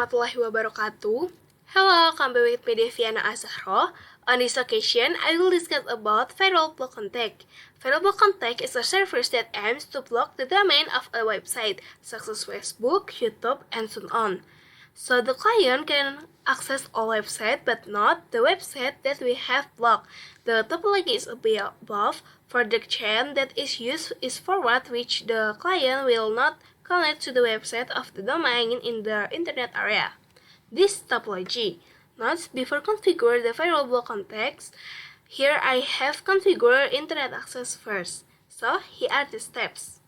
warahmatullahi wabarakatuh. Hello, Kembali with me Deviana Azzahroh. On this occasion, I will discuss about Firewall Block Content. Firewall Block Content is a service that aims to block the domain of a website, such as Facebook, YouTube, and so on. So the client can access all websites, but not the website that we have blocked. The topology is above. For the chain that is used is forward, which the client will not connect to the website of the domain in the internet area. This topology. Notes before configure the firewall block context. Here I have configured internet access first. So here are the steps.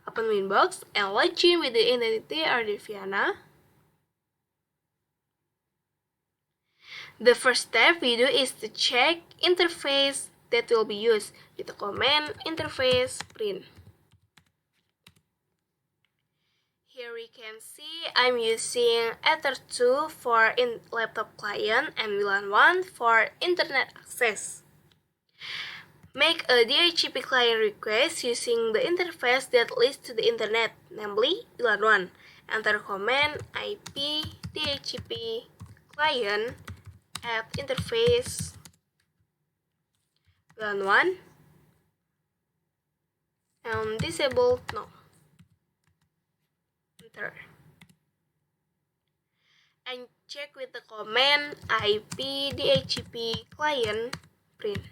Open Winbox and log in with the identity or Deviana. The first step we do is to check interface that will be used with the command interface print. Here we can see I'm using Ether2 for laptop client and VLAN 1 for internet access. Make a DHCP client request using the interface that leads to the internet, namely VLAN 1. Enter command IP DHCP client at interface VLAN 1 and disable no. Enter. And check with the command IP DHCP client print.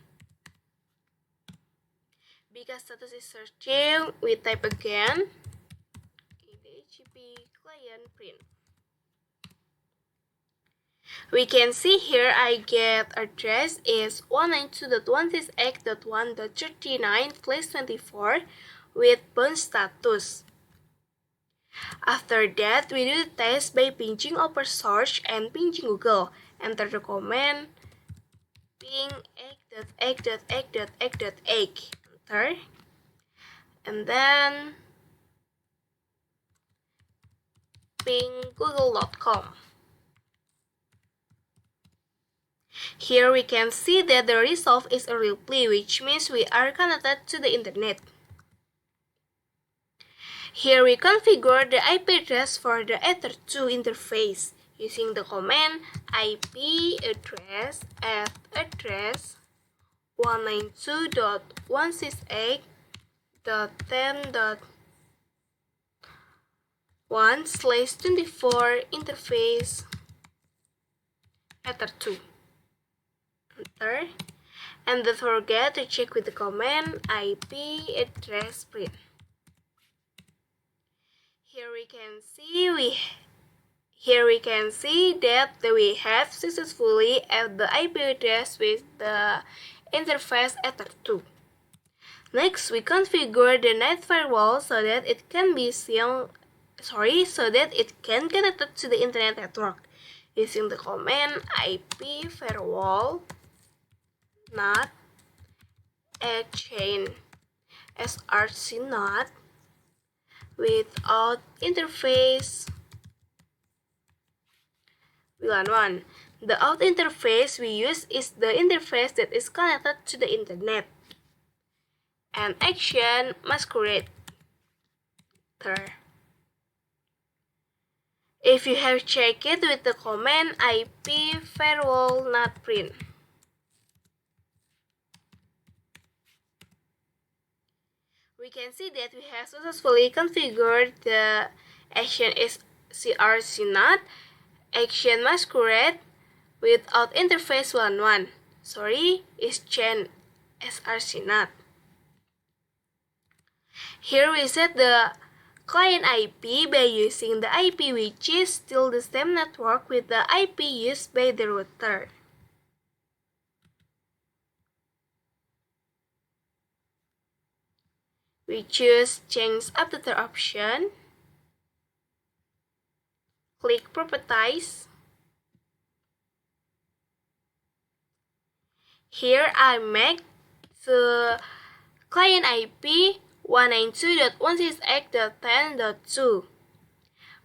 Because status is searching, we type again DHCP client print. We can see here I get address is 192.168.1.39/24 with bound status. After that, we do the test by pinging over search and pinging Google. Enter the command ping egg.egg.egg.egg.egg. Enter. And then ping google.com. Here we can see that the result is a reply, which means we are connected to the internet. Here we configure the IP address for the Ether2 interface using the command IP address at address 192.168.10.1/24 interface Ether2. Enter. And don't forget to check with the command IP address print. Here we can see that we have successfully added the IP address with the interface Ether2. Next, we configure the net firewall so that it can connect to the internet network using the command IP firewall NAT chain src NAT without interface VLAN 1. The out interface we use is the interface that is connected to the internet. And action masquerade. If you have checked it with the command IP firewall NAT print. We can see that we have successfully configured the action is src NAT, action masquerade without interface VLAN 1. Is chain src NAT. Here we set the client IP by using the IP which is still the same network with the IP used by the router. We choose change updater option. Click properties. Here I make the client IP 192.168.10.2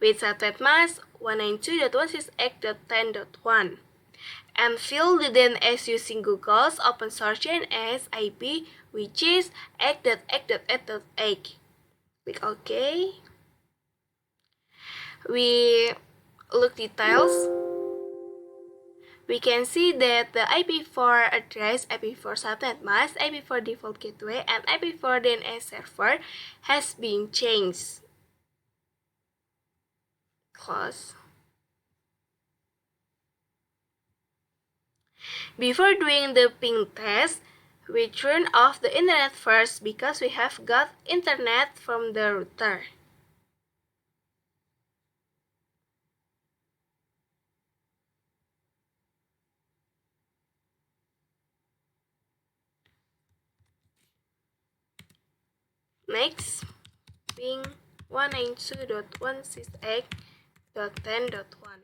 with set mask 192.168.10.1 and fill the then as using Google's open source chain as IP which is egg.egg.egg.egg. Click OK. We look details, we can see that the IP4 address, IP4 subnet mask, IP4 default gateway, and IP4 DNS server has been changed. Close. Before doing the ping test, we turn off the internet first because we have got internet from the router. Next, ping 192.168.10.1.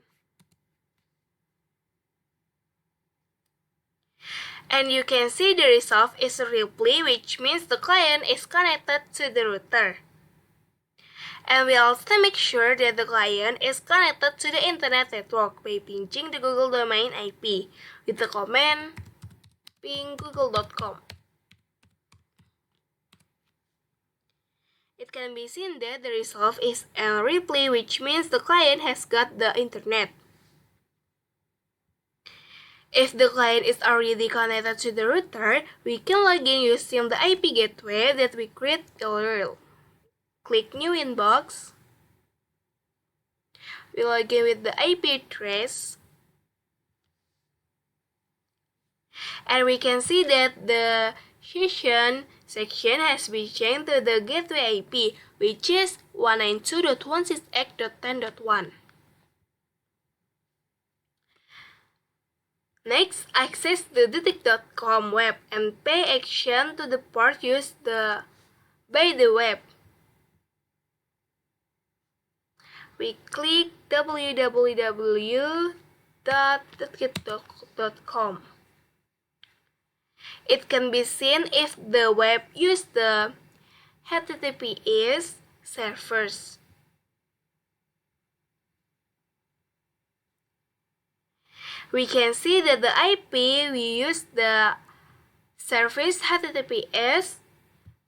And you can see the result is a reply, which means the client is connected to the router. And we also make sure that the client is connected to the internet network by pinging the Google domain IP with the command ping google.com. It can be seen that the result is a reply, which means the client has got the internet. If the client is already connected to the router, we can log in using the IP gateway that we create earlier. Click New Inbox. We log in with the IP address. And we can see that the session section has been changed to the gateway IP, which is 192.168.10.1. Next, access the detik.com web and pay action to the port used by the web. We click www.detik.com. It can be seen if the web used the HTTPS servers. We can see that the IP we use the service HTTPS,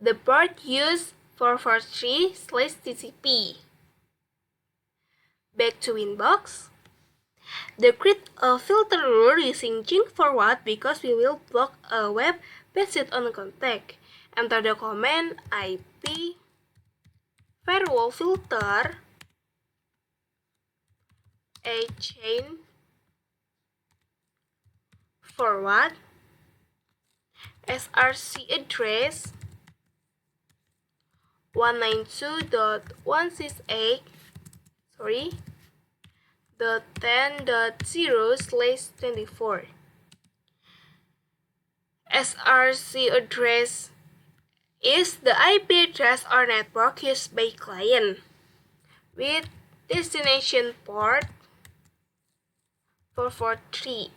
the port used 443/TCP. Back to Inbox. Create a filter rule using change forward because we will block a web based on contact. Enter the command IP firewall filter a chain forward src address 192.168.10.0/24. src address is the IP address or network used by client with destination port 443.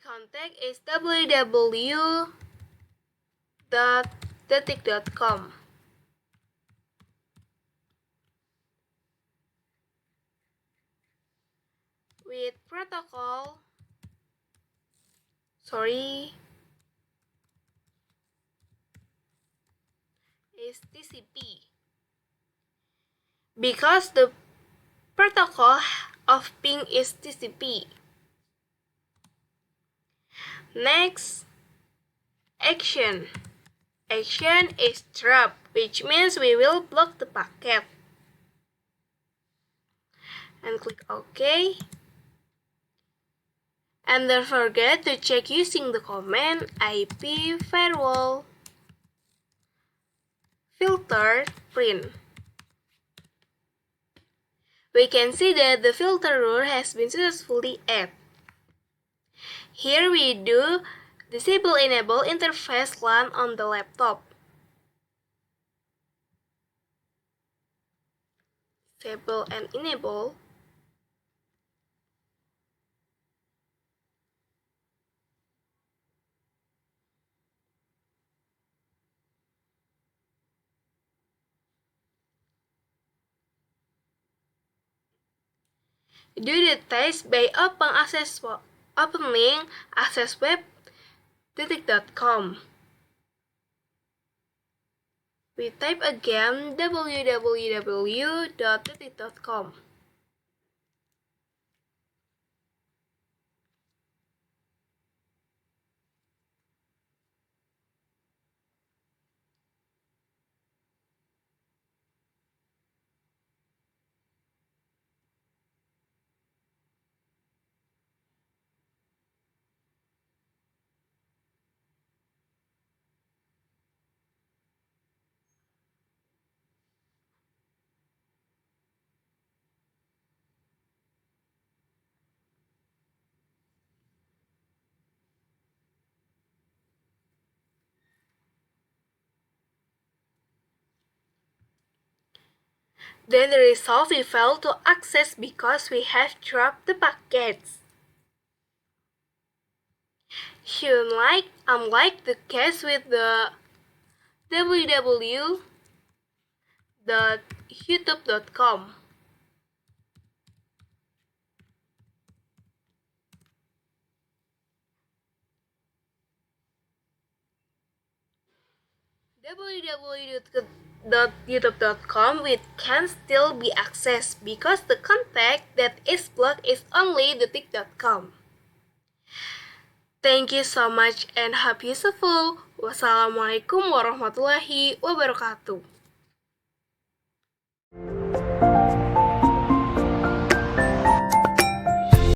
Contact is www.detik.com. With protocol, is TCP. Because the protocol of ping is TCP. Next, action. Action is drop, which means we will block the packet. And click OK. And don't forget to check using the command IP firewall filter print. We can see that the filter rule has been successfully added. Here we do disable enable interface LAN on the laptop. Disable and enable. Do the test by opening access web www.detik.com. We type again www.detik.com. Then the result we failed to access because we have dropped the packets. Unlike the case with the www.youtube.com. www.youtube.com it can still be accessed because the contact that is blocked is only detik.com. Thank you so much and have useful. Wassalamualaikum warahmatullahi wabarakatuh.